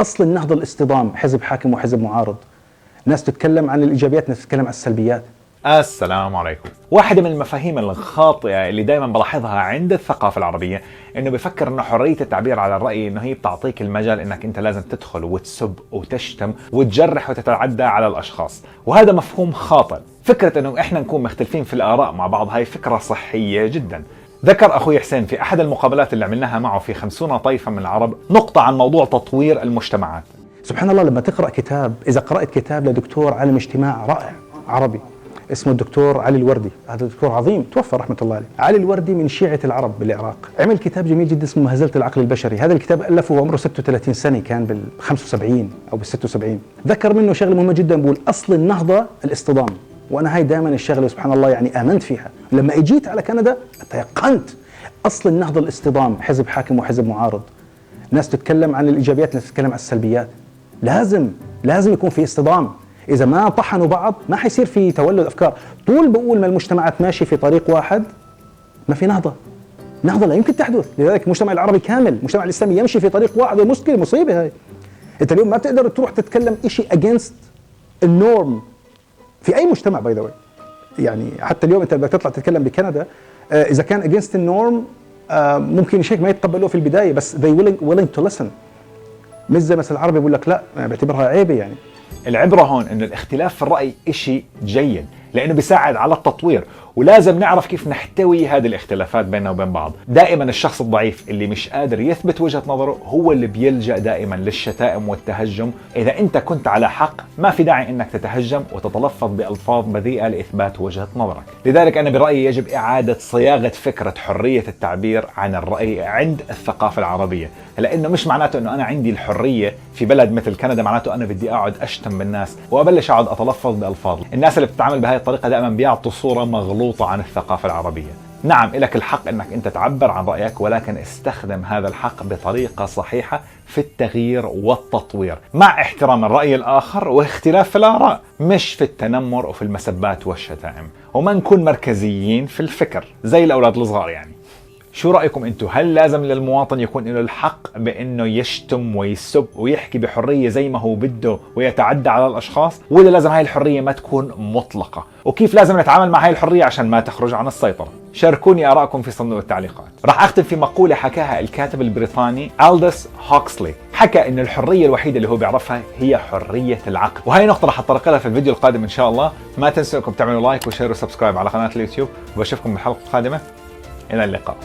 أصل النهضة الاصطدام، حزب حاكم وحزب معارض. ناس تتكلم عن الإيجابيات، ناس تتكلم عن السلبيات. السلام عليكم. واحدة من المفاهيم الخاطئة اللي دايما بلاحظها عند الثقافة العربية انه بفكر انه حرية التعبير على الرأي انه هي بتعطيك المجال انك انت لازم تدخل وتسب وتشتم وتجرح وتتعدى على الاشخاص، وهذا مفهوم خاطئ. فكرة انه احنا نكون مختلفين في الآراء مع بعض هاي فكرة صحية جدا. ذكر أخوي حسين في أحد المقابلات اللي عملناها معه في 50 طائفة من العرب نقطة عن موضوع تطوير المجتمعات. سبحان الله، لما تقرأ كتاب، إذا قرأت كتاب لدكتور عالم اجتماع رائع عربي اسمه الدكتور علي الوردي، هذا دكتور عظيم توفى رحمة الله عليه. علي الوردي من شيعة العرب بالعراق، عمل كتاب جميل جدا اسمه مهزلة العقل البشري. هذا الكتاب ألفه وعمره 36 سنة، كان بال 75 أو بال 76. ذكر منه شغلة مهمة جدا، بقول أصل النهضة الاصطدام. وأنا هاي دائما الشغلة سبحان الله يعني آمنت فيها. لما اجيت على كندا تيقنت أصل النهضة الاصطدام، حزب حاكم وحزب معارض. ناس تتكلم عن الإيجابيات، ناس تتكلم عن السلبيات. لازم يكون في اصطدام. إذا ما طحنوا بعض ما حيصير في تولد أفكار. طول بقول ما المجتمعات ماشي في طريق واحد ما في نهضة لا يمكن تحدث. لذلك المجتمع العربي كامل، المجتمع الإسلامي يمشي في طريق واحد، مشكلة مصيبة هاي. أنت اليوم ما بتقدر تروح تتكلم إشي against النورم في أي مجتمع باي ذا واي. يعني حتى اليوم أنت بدك تطلع تتكلم بكندا، إذا كان against النورم ممكن شيء ما يتقبلوه في البداية، بس they willing to listen. مش زي مثلا العربي بيقول لك لا، بعتبرها عيبة. يعني العبرة هون انه الاختلاف في الرأي اشي جيد لانه بيساعد على التطوير، ولازم نعرف كيف نحتوي هذه الاختلافات بيننا وبين بعض. دائما الشخص الضعيف اللي مش قادر يثبت وجهة نظره هو اللي بيلجأ دائما للشتائم والتهجم. اذا انت كنت على حق ما في داعي انك تتهجم وتتلفظ بألفاظ بذيئة لإثبات وجهة نظرك. لذلك انا برأيي يجب اعادة صياغة فكرة حرية التعبير عن الرأي عند الثقافة العربية، لانه مش معناته انه انا عندي الحرية في بلد مثل كندا معناته انا بدي اقعد اشتم بالناس وابلش اقعد اتلفظ بألفاظ. الناس اللي بتتعامل بهاي الطريقة دائما بيعطوا صورة مغلوطة عن الثقافة العربية. نعم لك الحق انك انت تعبر عن رأيك، ولكن استخدم هذا الحق بطريقة صحيحة في التغيير والتطوير مع احترام الرأي الآخر واختلاف في الآراء، مش في التنمر وفي المسبات والشتائم. وما نكون مركزيين في الفكر زي الأولاد الصغار. يعني شو رأيكم انتو؟ هل لازم للمواطن يكون له الحق بانه يشتم ويسب ويحكي بحرية زي ما هو بده ويتعدى على الاشخاص، ولا لازم هاي الحرية ما تكون مطلقة؟ وكيف لازم نتعامل مع هاي الحرية عشان ما تخرج عن السيطرة؟ شاركوني آراءكم في صندوق التعليقات. راح اختم في مقولة حكاها الكاتب البريطاني ألدوس هوكسلي. حكى ان الحرية الوحيدة اللي هو بيعرفها هي حرية العقل، وهي نقطة راح اتطرق لها في الفيديو القادم ان شاء الله. ما تنسوا انكم تعملوا لايك وشير وسبسكرايب على قناة اليوتيوب، وبشوفكم بالحلقة القادمة. إلى اللقاء.